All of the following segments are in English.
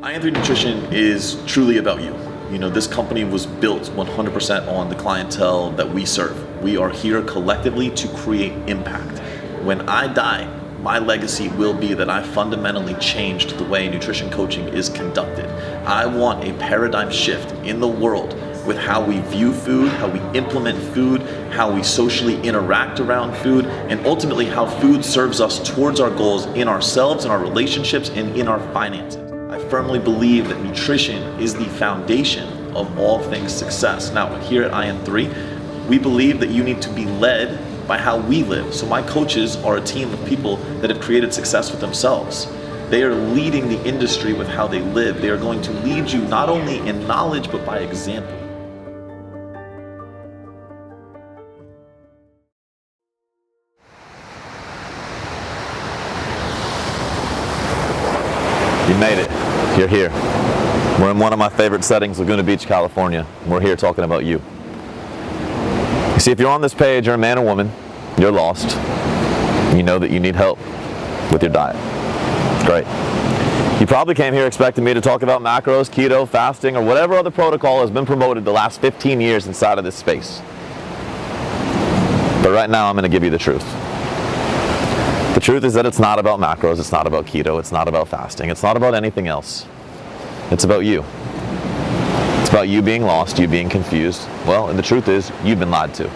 iN3 Nutrition is truly about you. This company was built 100% on the clientele that we serve. We are here collectively to create impact. When I die, my legacy will be that I fundamentally changed the way nutrition coaching is conducted. I want a paradigm shift in the world with how we view food, how we implement food, how we socially interact around food, and ultimately how food serves us towards our goals in ourselves, in our relationships, and in our finances. I firmly believe that nutrition is the foundation of all things success. Now, here at iN3, we believe that you need to be led by how we live. So my coaches are a team of people that have created success with themselves. They are leading the industry with how they live. They are going to lead you not only in knowledge, but by example. You made it. You're here. We're in one of my favorite settings, Laguna Beach, California. We're here talking about you. You see, if you're on this page, you're a man or woman, you're lost. You know that you need help with your diet. Great. You probably came here expecting me to talk about macros, keto, fasting, or whatever other protocol has been promoted the last 15 years inside of this space. But right now, I'm going to give you the truth. The truth is that it's not about macros, it's not about keto, it's not about fasting, it's not about anything else. It's about you. It's about you being lost, you being confused. Well, and the truth is, you've been lied to.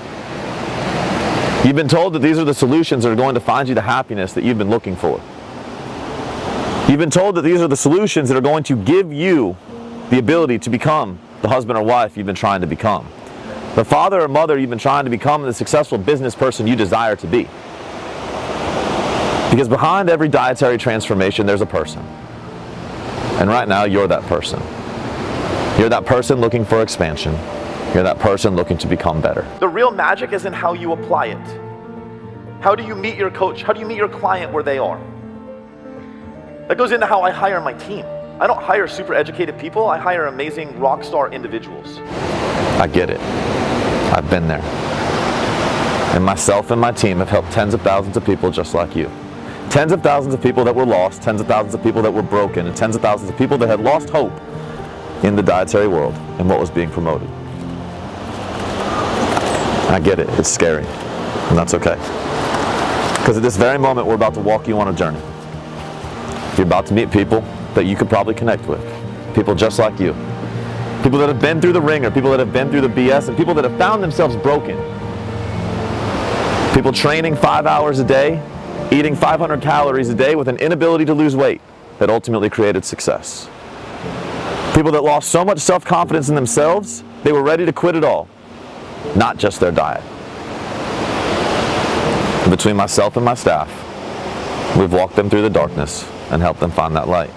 You've been told that these are the solutions that are going to find you the happiness that you've been looking for. You've been told that these are the solutions that are going to give you the ability to become the husband or wife you've been trying to become, the father or mother you've been trying to become, the successful business person you desire to be. Because behind every dietary transformation, there's a person. And right now, you're that person. You're that person looking for expansion. You're that person looking to become better. The real magic is in how you apply it. How do you meet your coach? How do you meet your client where they are? That goes into how I hire my team. I don't hire super educated people. I hire amazing rock star individuals. I get it. I've been there. And myself and my team have helped tens of thousands of people just like you. Tens of thousands of people that were lost, tens of thousands of people that were broken, and tens of thousands of people that had lost hope in the dietary world and what was being promoted. I get it, it's scary, and that's okay. Because at this very moment, we're about to walk you on a journey. You're about to meet people that you could probably connect with. People just like you. People that have been through the ringer, people that have been through the BS, and people that have found themselves broken. People training 5 hours a day, eating 500 calories a day with an inability to lose weight that ultimately created success. People that lost so much self-confidence in themselves, they were ready to quit it all, not just their diet. And between myself and my staff, we've walked them through the darkness and helped them find that light.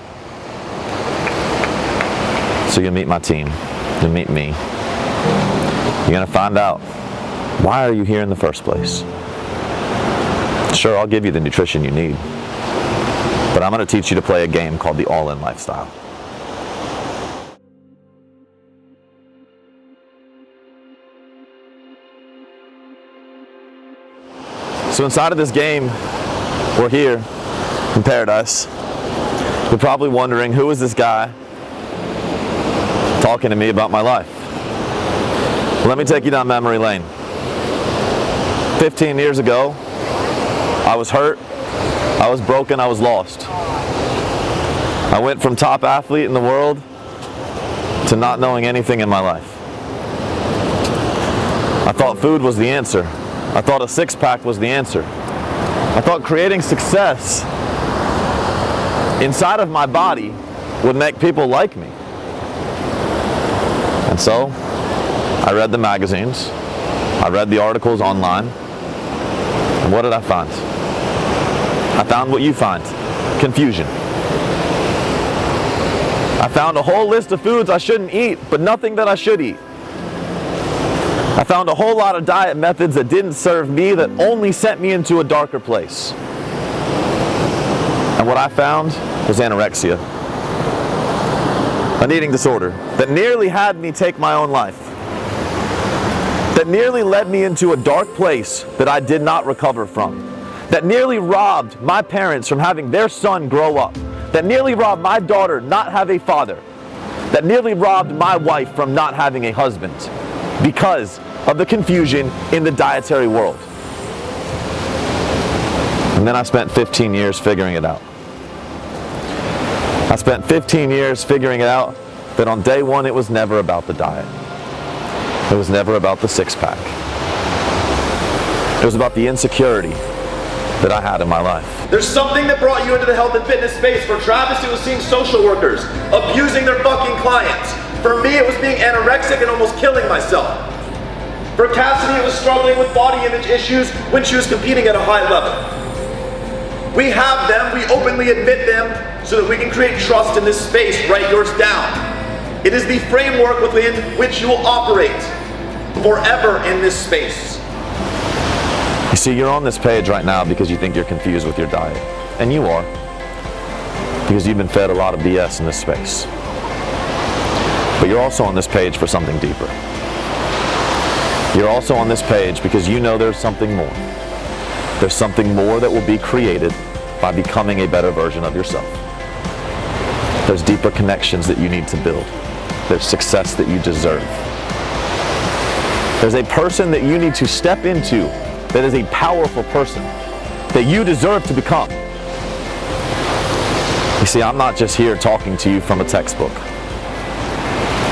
So you'll meet my team, you'll meet me. You're gonna find out, why are you here in the first place? Sure, I'll give you the nutrition you need, but I'm going to teach you to play a game called the all-in lifestyle. So inside of this game, we're here in paradise. You're probably wondering, who is this guy talking to me about my life? Well, let me take you down memory lane. 15 years ago, I was hurt, I was broken, I was lost. I went from top athlete in the world to not knowing anything in my life. I thought food was the answer. I thought a six-pack was the answer. I thought creating success inside of my body would make people like me. And so, I read the magazines, I read the articles online, and what did I find? I found what you find, confusion. I found a whole list of foods I shouldn't eat, but nothing that I should eat. I found a whole lot of diet methods that didn't serve me, that only sent me into a darker place. And what I found was anorexia, an eating disorder that nearly had me take my own life, that nearly led me into a dark place that I did not recover from, that nearly robbed my parents from having their son grow up, that nearly robbed my daughter not have a father, that nearly robbed my wife from not having a husband because of the confusion in the dietary world. And then I spent 15 years figuring it out. I spent 15 years figuring it out that on day one it was never about the diet. It was never about the six-pack. It was about the insecurity that I had in my life. There's something that brought you into the health and fitness space. For Travis, it was seeing social workers abusing their fucking clients. For me, it was being anorexic and almost killing myself. For Cassidy, it was struggling with body image issues when she was competing at a high level. We have them, we openly admit them, so that we can create trust in this space. Write yours down. It is the framework within which you will operate forever in this space. You see, you're on this page right now because you think you're confused with your diet. And you are. Because you've been fed a lot of BS in this space. But you're also on this page for something deeper. You're also on this page because you know there's something more. There's something more that will be created by becoming a better version of yourself. There's deeper connections that you need to build. There's success that you deserve. There's a person that you need to step into that is a powerful person that you deserve to become. You see, I'm not just here talking to you from a textbook.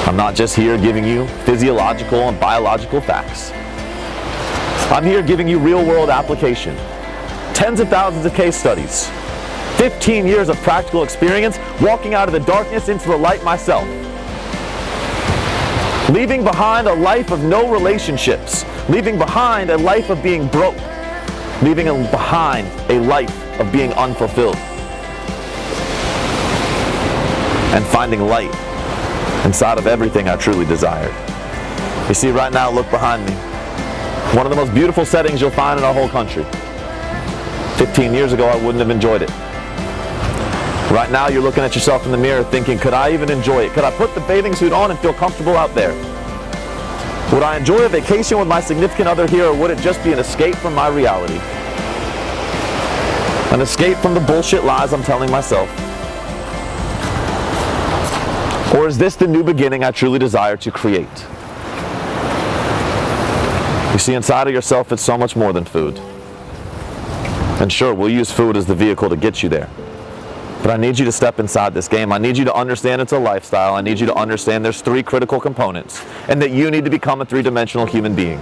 I'm not just here giving you physiological and biological facts. I'm here giving you real-world application. Tens of thousands of case studies. 15 years of practical experience walking out of the darkness into the light myself. Leaving behind a life of no relationships. Leaving behind a life of being broke. Leaving behind a life of being unfulfilled. And finding light inside of everything I truly desired. You see, right now, look behind me. One of the most beautiful settings you'll find in our whole country. 15 years ago, I wouldn't have enjoyed it. Right now, you're looking at yourself in the mirror thinking, could I even enjoy it? Could I put the bathing suit on and feel comfortable out there? Would I enjoy a vacation with my significant other here, or would it just be an escape from my reality? An escape from the bullshit lies I'm telling myself? Or is this the new beginning I truly desire to create? You see, inside of yourself, it's so much more than food. And sure, we'll use food as the vehicle to get you there. But I need you to step inside this game. I need you to understand it's a lifestyle. I need you to understand there's three critical components, and that you need to become a three-dimensional human being.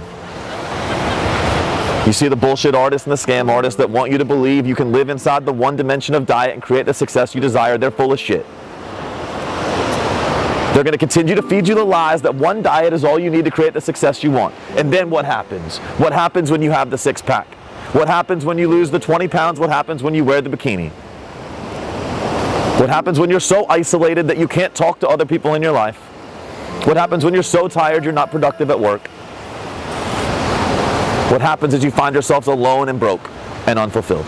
You see the bullshit artists and the scam artists that want you to believe you can live inside the one dimension of diet and create the success you desire. They're full of shit. They're going to continue to feed you the lies that one diet is all you need to create the success you want. And then what happens? What happens when you have the six-pack? What happens when you lose the 20 pounds? What happens when you wear the bikini? What happens when you're so isolated that you can't talk to other people in your life? What happens when you're so tired you're not productive at work? What happens is you find yourselves alone and broke and unfulfilled.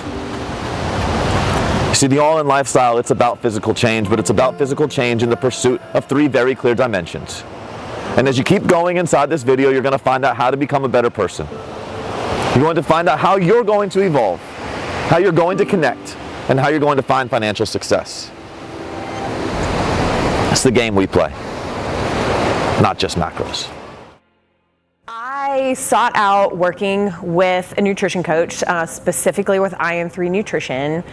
You see, the all-in lifestyle, it's about physical change, but it's about physical change in the pursuit of three very clear dimensions. And as you keep going inside this video, you're going to find out how to become a better person. You're going to find out how you're going to evolve, how you're going to connect, and how you're going to find financial success. That's the game we play, not just macros. I sought out working with a nutrition coach, specifically with iN3 Nutrition,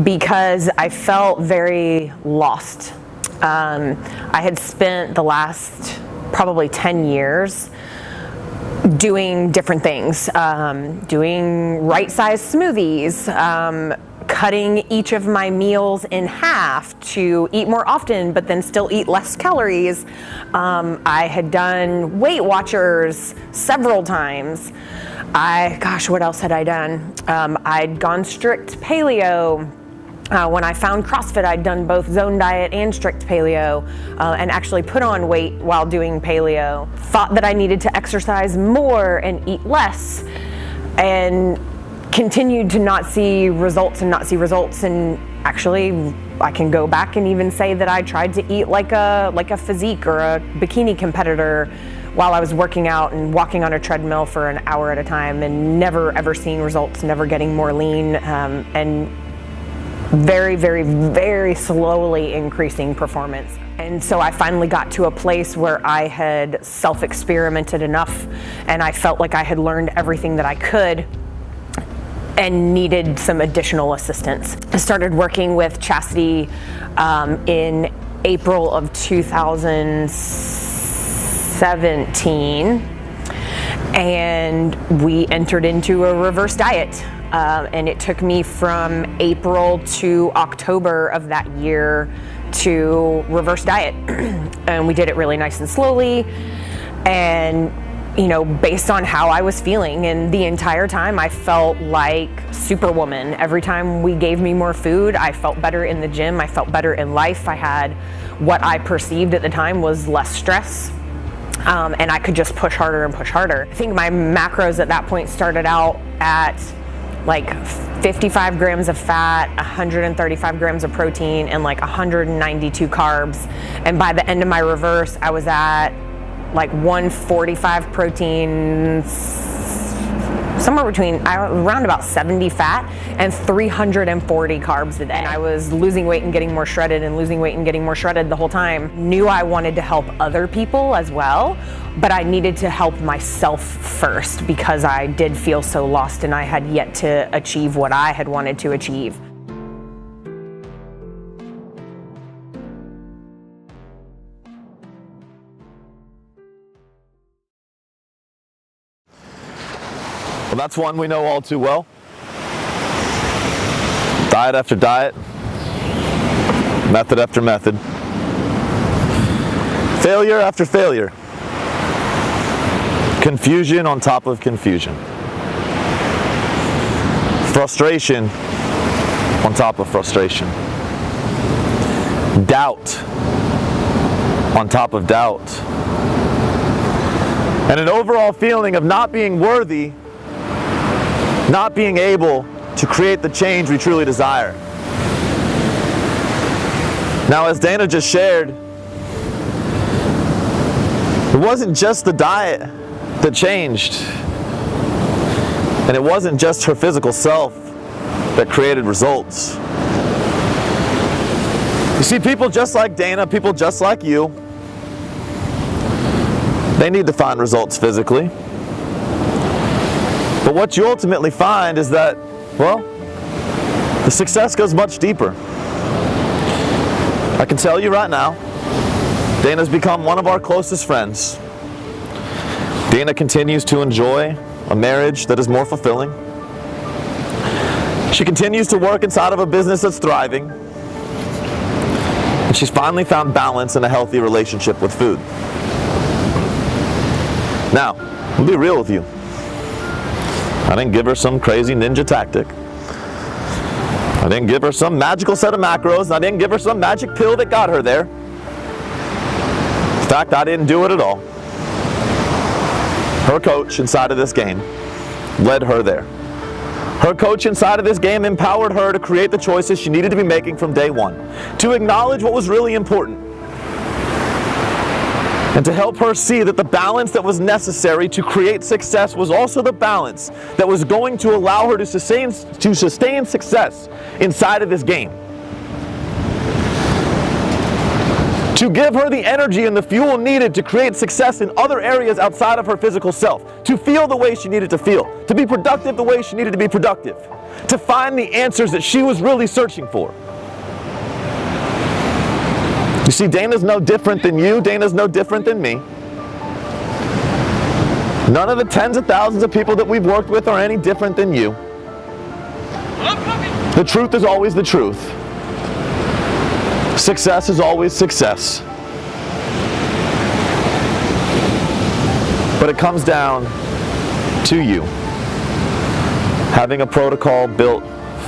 because I felt very lost. I had spent the last probably 10 years doing different things, doing right-sized smoothies, cutting each of my meals in half to eat more often, but then still eat less calories. I had done Weight Watchers several times. What else had I done? I'd gone strict paleo. When I found CrossFit, I'd done both zone diet and strict paleo, and actually put on weight while doing paleo. Thought that I needed to exercise more and eat less, and continued to not see results. And actually, I can go back and even say that I tried to eat like a physique or a bikini competitor while I was working out and walking on a treadmill for an hour at a time, and never ever seeing results, never getting more lean, and very, very, very slowly increasing performance. And so I finally got to a place where I had self-experimented enough and I felt like I had learned everything that I could and needed some additional assistance. I started working with Chastity in April of 2017, and we entered into a reverse diet. And it took me from April to October of that year to reverse diet. And we did it really nice and slowly, and based on how I was feeling. And the entire time I felt like Superwoman. Every time we gave me more food, I felt better in the gym, I felt better in life. I had what I perceived at the time was less stress. And I could just push harder and push harder. I think my macros at that point started out at like 55 grams of fat, 135 grams of protein, and like 192 carbs. And by the end of my reverse, I was at like 145 protein, somewhere between around about 70 fat and 340 carbs a day. And I was losing weight and getting more shredded and losing weight and getting more shredded the whole time. Knew I wanted to help other people as well, but I needed to help myself first because I did feel so lost and I had yet to achieve what I had wanted to achieve. Well, that's one we know all too well. Diet after diet, method after method, failure after failure, confusion on top of confusion, frustration on top of frustration, doubt on top of doubt, and an overall feeling of not being worthy, not being able to create the change we truly desire. Now, as Dana just shared, it wasn't just the diet that changed, and it wasn't just her physical self that created results. You see, people just like Dana, people just like you, they need to find results physically. But what you ultimately find is that, well, the success goes much deeper. I can tell you right now, Dana's become one of our closest friends. Dana continues to enjoy a marriage that is more fulfilling. She continues to work inside of a business that's thriving. And she's finally found balance in a healthy relationship with food. Now, I'll be real with you. I didn't give her some crazy ninja tactic. I didn't give her some magical set of macros, and I didn't give her some magic pill that got her there. In fact, I didn't do it at all. Her coach inside of this game led her there. Her coach inside of this game empowered her to create the choices she needed to be making from day one, to acknowledge what was really important, and to help her see that the balance that was necessary to create success was also the balance that was going to allow her to sustain success inside of this game. To give her the energy and the fuel needed to create success in other areas outside of her physical self, to feel the way she needed to feel, to be productive the way she needed to be productive, to find the answers that she was really searching for. You see, Dana's no different than you. Dana's no different than me. None of the tens of thousands of people that we've worked with are any different than you. The truth is always the truth. Success is always success. But it comes down to you having a protocol built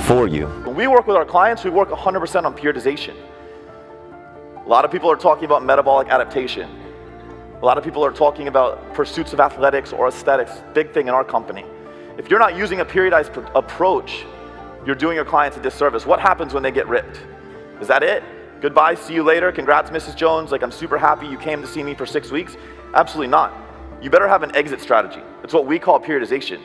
for you. When we work with our clients, we work 100% on periodization. A lot of people are talking about metabolic adaptation. A lot of people are talking about pursuits of athletics or aesthetics, big thing in our company. If you're not using a periodized approach, you're doing your clients a disservice. What happens when they get ripped? Is that it? Goodbye, see you later, congrats Mrs. Jones, like I'm super happy you came to see me for 6 weeks? Absolutely not. You better have an exit strategy. It's what we call periodization.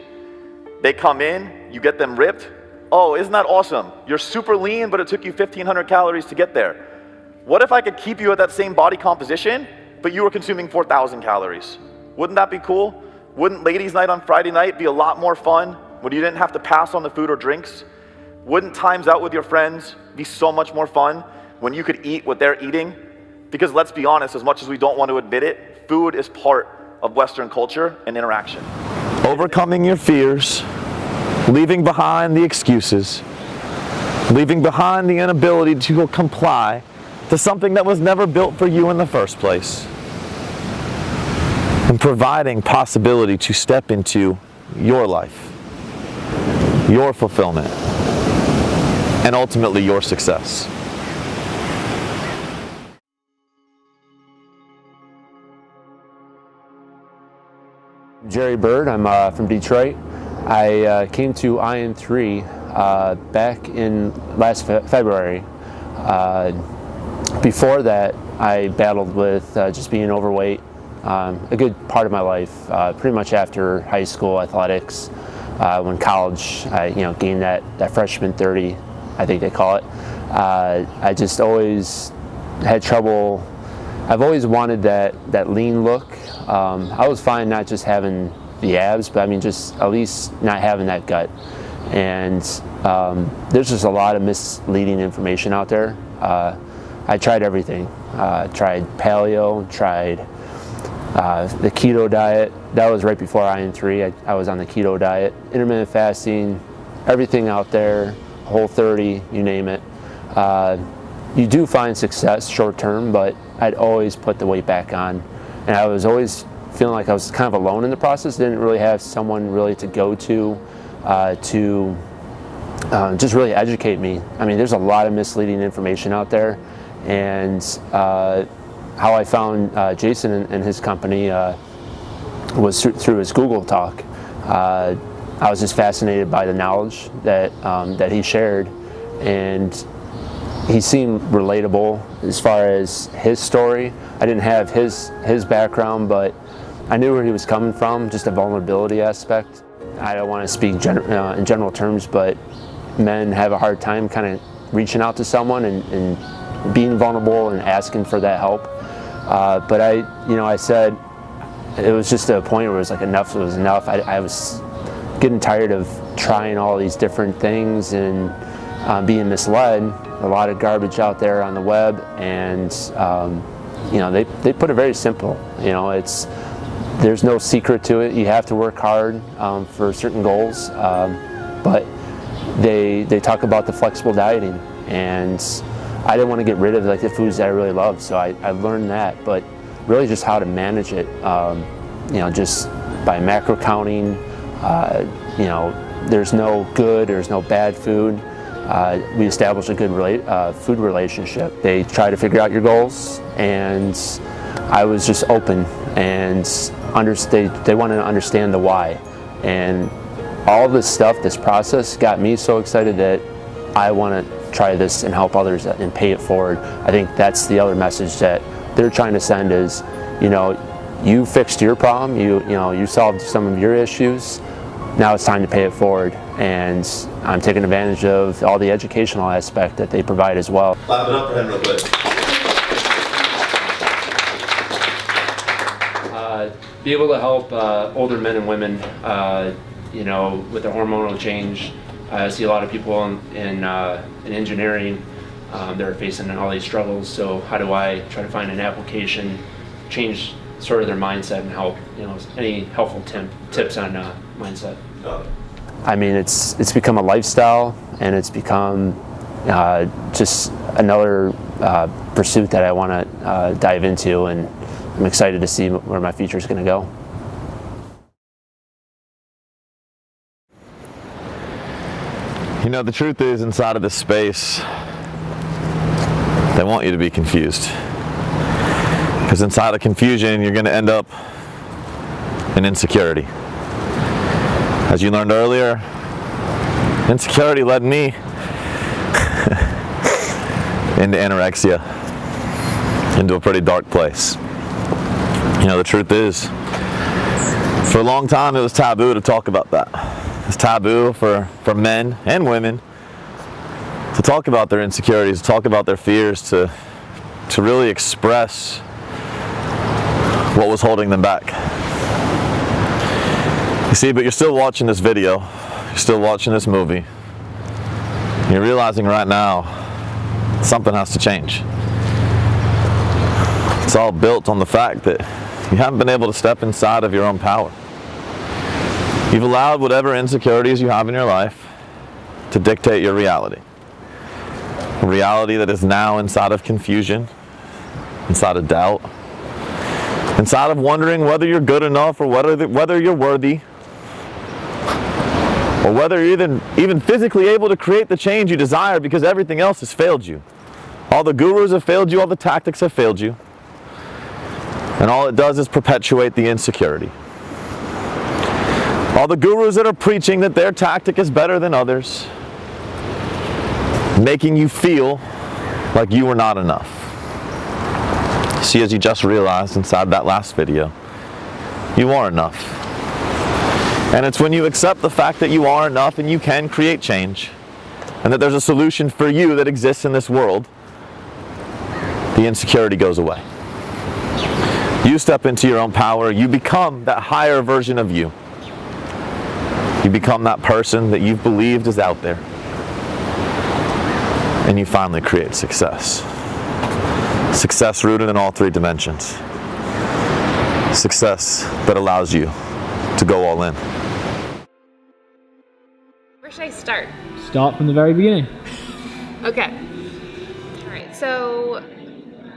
They come in, you get them ripped, Oh, isn't that awesome? You're super lean, but it took you 1,500 calories to get there. What if I could keep you at that same body composition, but you were consuming 4,000 calories? Wouldn't that be cool? Wouldn't ladies' night on Friday night be a lot more fun when you didn't have to pass on the food or drinks? Wouldn't times out with your friends be so much more fun when you could eat what they're eating? Because let's be honest, as much as we don't want to admit it, food is part of Western culture and interaction. Overcoming your fears, leaving behind the excuses, leaving behind the inability to comply to something that was never built for you in the first place, and providing possibility to step into your life, your fulfillment, and ultimately your success. Jerry Bird, I'm from Detroit. I came to iN3 back in last February. Before that, I battled with just being overweight a good part of my life. Pretty much after high school athletics, when college, I gained that freshman 30, I think they call it. I just always had trouble. I've always wanted that lean look. I was fine not just having the abs, but I mean just at least not having that gut. And there's just a lot of misleading information out there. I tried everything. Tried paleo, tried the keto diet. That was right before iN3. I was on the keto diet, intermittent fasting, everything out there, Whole30, you name it. You do find success short term, but I'd always put the weight back on. And I was always feeling like I was kind of alone in the process. Didn't really have someone really to go to just really educate me. I mean, there's a lot of misleading information out there. And how I found Jason and his company was through his Google talk. I was just fascinated by the knowledge that he shared, and he seemed relatable as far as his story. I didn't have his background, but I knew where he was coming from, just a vulnerability aspect. I don't want to speak in general terms, but men have a hard time kind of reaching out to someone and being vulnerable and asking for that help. But I said, it was just a point where it was like enough was enough. I was getting tired of trying all these different things and being misled. A lot of garbage out there on the web, and they put it very simple. There's no secret to it. You have to work hard for certain goals, but they talk about the flexible dieting, and I didn't want to get rid of the foods that I really loved, so I learned that. But really, just how to manage it. Just by macro counting. There's no good, there's no bad food. We establish a good food relationship. They try to figure out your goals, and I was just open, and they want to understand the why. And all this stuff, this process, got me so excited that I want to try this and help others and pay it forward. I think that's the other message that they're trying to send is, you fixed your problem, you solved some of your issues. Now it's time to pay it forward, and I'm taking advantage of all the educational aspect that they provide as well. Clap it up for him real quick. Be able to help older men and women, with their hormonal change. I see a lot of people in engineering that are facing all these struggles. So how do I try to find an application, change sort of their mindset, and help? Any helpful tips on mindset? I mean, it's become a lifestyle, and it's become just another pursuit that I want to dive into, and I'm excited to see where my future is going to go. The truth is, inside of this space, they want you to be confused. Because inside of confusion, you're going to end up in insecurity. As you learned earlier, insecurity led me into anorexia, into a pretty dark place. The truth is, for a long time it was taboo to talk about that. It's taboo for men and women to talk about their insecurities, to talk about their fears, to really express what was holding them back. You see, but you're still watching this video, you're still watching this movie. You're realizing right now something has to change. It's all built on the fact that you haven't been able to step inside of your own power. You've allowed whatever insecurities you have in your life to dictate your reality. A reality that is now inside of confusion, inside of doubt, inside of wondering whether you're good enough or whether you're worthy, or whether you're even physically able to create the change you desire, because everything else has failed you. All the gurus have failed you, all the tactics have failed you. And all it does is perpetuate the insecurity. All the gurus that are preaching that their tactic is better than others, making you feel like you were not enough. See, as you just realized inside that last video, you are enough. And it's when you accept the fact that you are enough and you can create change, and that there's a solution for you that exists in this world, the insecurity goes away. You step into your own power, you become that higher version of you. You become that person that you've believed is out there. And you finally create success. Success rooted in all three dimensions. Success that allows you to go all in. Where should I start? Start from the very beginning. Okay. All right. So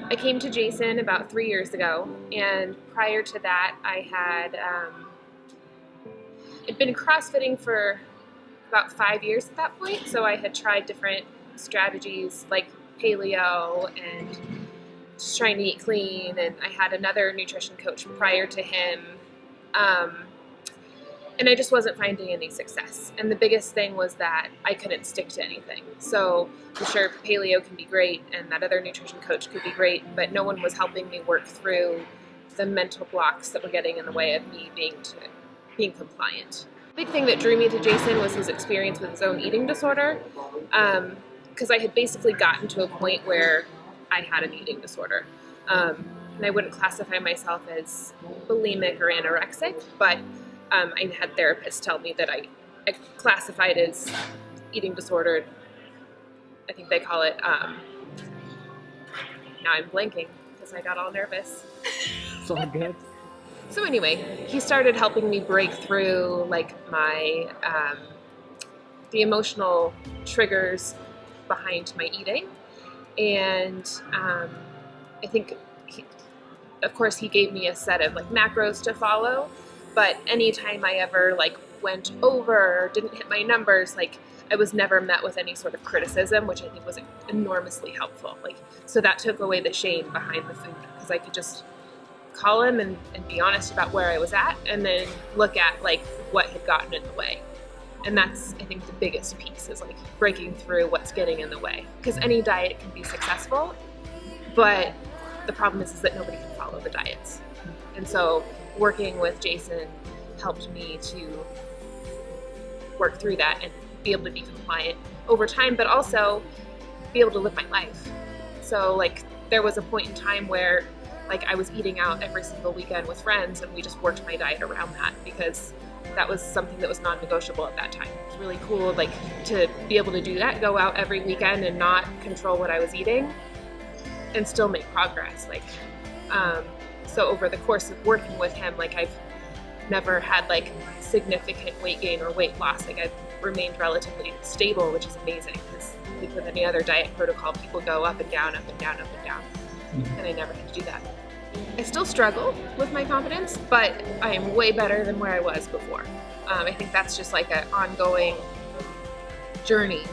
I came to Jason about 3 years ago, and prior to that, I had I'd been CrossFitting for about 5 years at that point. So I had tried different strategies like paleo and just trying to eat clean, and I had another nutrition coach prior to him. And I just wasn't finding any success. And the biggest thing was that I couldn't stick to anything. So I'm sure paleo can be great and that other nutrition coach could be great, but no one was helping me work through the mental blocks that were getting in the way of me being compliant. The big thing that drew me to Jason was his experience with his own eating disorder, because I had basically gotten to a point where I had an eating disorder. And I wouldn't classify myself as bulimic or anorexic, but I had therapists tell me that I classified as eating disordered. I think they call it, now I'm blanking because I got all nervous. It's all good. So anyway, he started helping me break through like my, the emotional triggers behind my eating. And I think, of course, he gave me a set of like macros to follow. But anytime I ever like went over or didn't hit my numbers, like I was never met with any sort of criticism, which I think was enormously helpful. Like, so that took away the shame behind the food, because I could just call him and be honest about where I was at, and then look at like what had gotten in the way. And that's, I think, the biggest piece is like breaking through what's getting in the way. Because any diet can be successful, but the problem is that nobody can follow the diets. And so working with Jason helped me to work through that and be able to be compliant over time, but also be able to live my life. So like there was a point in time where like I was eating out every single weekend with friends, and we just worked my diet around that, because that was something that was non-negotiable at that time. It was really cool like to be able to do that, go out every weekend and not control what I was eating and still make progress. Like so over the course of working with him, like I've never had like significant weight gain or weight loss. Like I've remained relatively stable, which is amazing, because like with any other diet protocol, people go up and down, up and down, up and down. And I never had to do that. I still struggle with my confidence, but I am way better than where I was before. I think that's just like an ongoing journey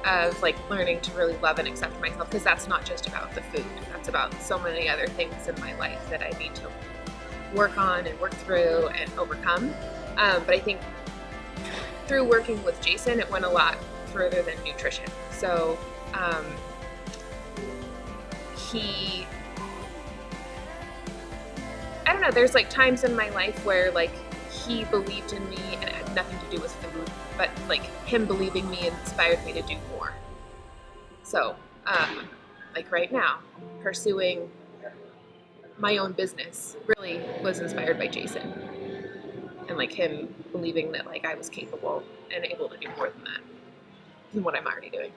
of like learning to really love and accept myself, because that's not just about the food. That's about so many other things in my life that I need to work on and work through and overcome. But I think through working with Jason, it went a lot further than nutrition. So I don't know, there's like times in my life where like he believed in me and it had nothing to do with food. but like him believing me inspired me to do more. So, like right now, pursuing my own business really was inspired by Jason, and like him believing that like I was capable and able to do more than that, than what I'm already doing.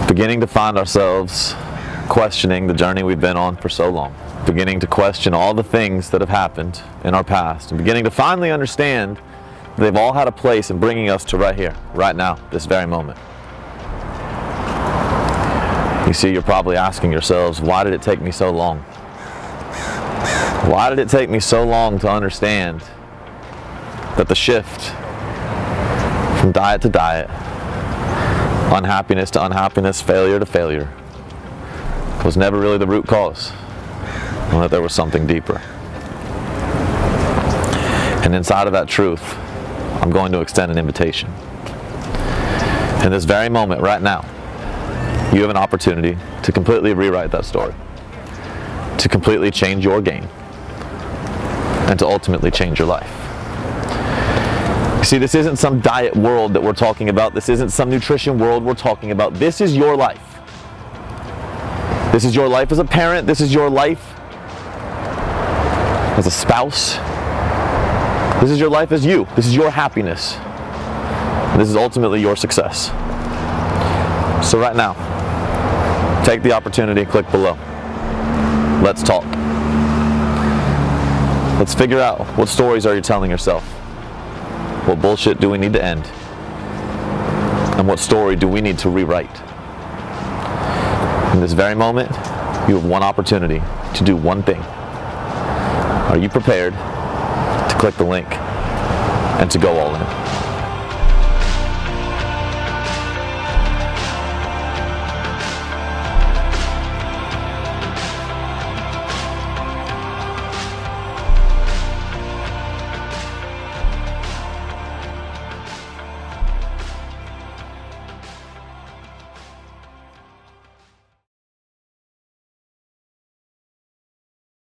Beginning to find ourselves questioning the journey we've been on for so long. Beginning to question all the things that have happened in our past. And beginning to finally understand they've all had a place in bringing us to right here, right now, this very moment. You see, you're probably asking yourselves, why did it take me so long? Why did it take me so long to understand that the shift from diet to diet, unhappiness to unhappiness, failure to failure, was never really the root cause, and that there was something deeper. And inside of that truth, I'm going to extend an invitation. In this very moment, right now, you have an opportunity to completely rewrite that story, to completely change your game, and to ultimately change your life. You see, this isn't some diet world that we're talking about. This isn't some nutrition world we're talking about. This is your life. This is your life as a parent. This is your life as a spouse. This is your life as you. This is your happiness. This is ultimately your success. So right now, take the opportunity, click below. Let's talk. Let's figure out, what stories are you telling yourself? What bullshit do we need to end? And what story do we need to rewrite? In this very moment, you have one opportunity to do one thing. Are you prepared to click the link and to go all in?